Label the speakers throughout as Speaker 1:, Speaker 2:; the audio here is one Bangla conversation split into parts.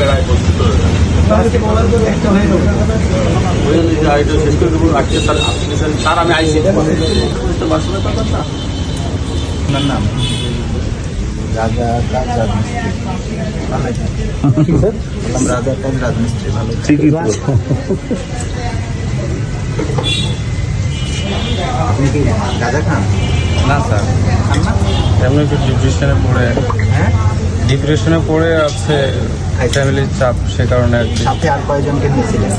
Speaker 1: বেড়ায় বসতে শেষ করে দেবো আজকে স্যার আমি আইসি বাসনের ব্যাপার না আপনার নাম রাজা রাজমিস্ত্রি রাজা কাজ রাজমিস্ত্রি ভালো ঠিকই। আপনি কি রাজা খান?
Speaker 2: না স্যার,
Speaker 1: খান না?
Speaker 2: এমনি একটু ডিপ্রেশনে পড়ে আছে, ফ্যামিলির চাপ, সে কারণে আর কি।
Speaker 1: সাথে আর কয়জনকে নিয়েছিলেন?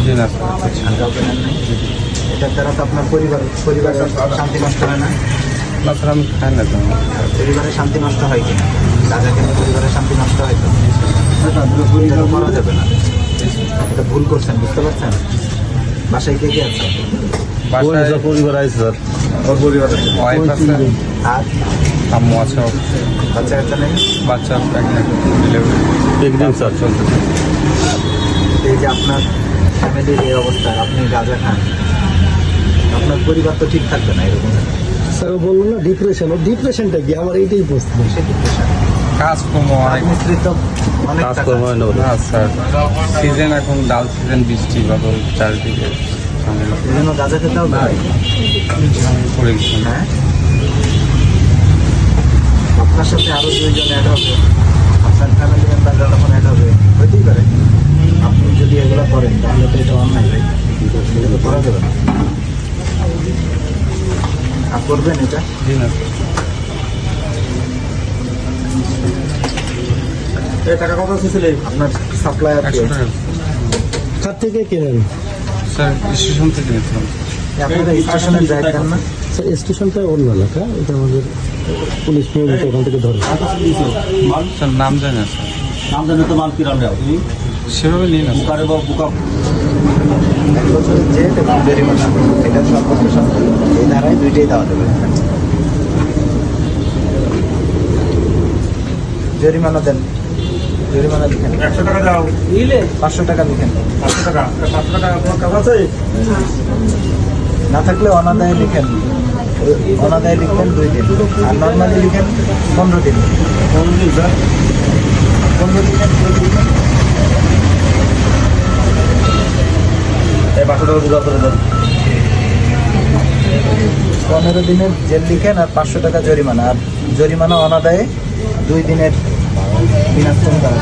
Speaker 2: জি না স্যার,
Speaker 1: আর কাউকে নেন নাই? এটার দ্বারা তো আপনার পরিবারের শান্তি নষ্ট হয় না?
Speaker 2: না স্যার, আমি খাই না তো।
Speaker 1: পরিবারের শান্তি নষ্ট হয় কিনা? রাজা কেন পরিবারের শান্তি নষ্ট হয় তো? পরিবার করা যাবে না, এটা ভুল করছেন, বুঝতে পারছেন? বাসায় কে কে আছে?
Speaker 2: বাসায়
Speaker 3: পরিবার আছে স্যার,
Speaker 1: ওর পরিবার আছে,
Speaker 2: ওয়াইফ আছে,
Speaker 1: আর
Speaker 2: আম্মু আছে,
Speaker 1: বাচ্চা কাচ্চা নেই?
Speaker 2: বাচ্চা প্রেগনেন্ট, ডেলিভারি
Speaker 3: একদিন স্যার
Speaker 2: চলতে।
Speaker 1: এই যে আপনার ফ্যামিলির এই অবস্থা, আপনি গাঁজা খান, আপনার পরিবার তো ঠিক থাকবে না এরকম।
Speaker 3: স্যার বললো না ডিপ্রেশন, ও ডিপ্রেশনটা কি আমার এইটাই প্রশ্ন।
Speaker 1: সে ডিপ্রেশন,
Speaker 2: কাজকর্ম অনেক,
Speaker 1: রাজমিস্ত্রি তো অনেক টাকা
Speaker 3: কাজকর্ম হয় না বলে।
Speaker 2: না স্যার, সিজন এখন ডাল সিজন, বৃষ্টি বাদল চারিদিকে ঝামেলা।
Speaker 1: এই জন্য গাঁজা খেতে হবে।
Speaker 2: পড়ে গেছি।
Speaker 1: হ্যাঁ, আপনার সাথে আরো 2 জন অ্যাড হবে, আপনার ফ্যামিলি মেম্বাররা যখন অ্যাড হবে, হইতেই পারে আপনি যদি এগুলো করেন তাহলে তো এটা অন্যায়, ভাই, এটা তো করা যাবে না। আর করবেন এটা?
Speaker 2: জি না
Speaker 1: এই টাকা কত ছিল আপনার সাপ্লায়ার?
Speaker 2: 100 টাকা
Speaker 3: কার থেকে কেনেন?
Speaker 2: স্যার, স্টেশন থেকে নিয়েছিলাম।
Speaker 1: আপনারা স্টেশনের জায়গা দেন না?
Speaker 3: স্যার স্টেশনটা অন্য এলাকা, এটা আমাদের পুলিশ নিয়মিত ওখান থেকে ধরে।
Speaker 2: স্যার নাম জানি না স্যার,
Speaker 1: নাম জানে তো মাল কিরাম যাও তুমি
Speaker 2: সেভাবে নিই না স্যার।
Speaker 1: বুকা 1 বছরের জেল এবং জরিমানা, এটা সর্বোচ্চ শাস্তি। এই ধারায় 2টাই দেওয়া যাবে। জরিমানা দেন, জরিমানা লিখেন।
Speaker 4: 100 টাকা দাও,
Speaker 1: 500 টাকা লিখেন।
Speaker 4: 500 টাকা, 500 টাকা তোমার কাছে আছে?
Speaker 1: না থাকলে অনাদায়ে লিখেন, অনাদায়ে লিখবেন 2 দিন, আর নর্মালি লিখেন 15 দিন।
Speaker 4: 15 দিন স্যার।
Speaker 1: 15 দিনের জেল লিখেন।
Speaker 4: এই 500 টাকা দিতে আপনারা দেন।
Speaker 1: 15 দিনের জেল লিখেন আর 500 টাকা জরিমানা, আর জরিমানা অনাদায়ে 2 দিনের বিনাশ করা যাবে।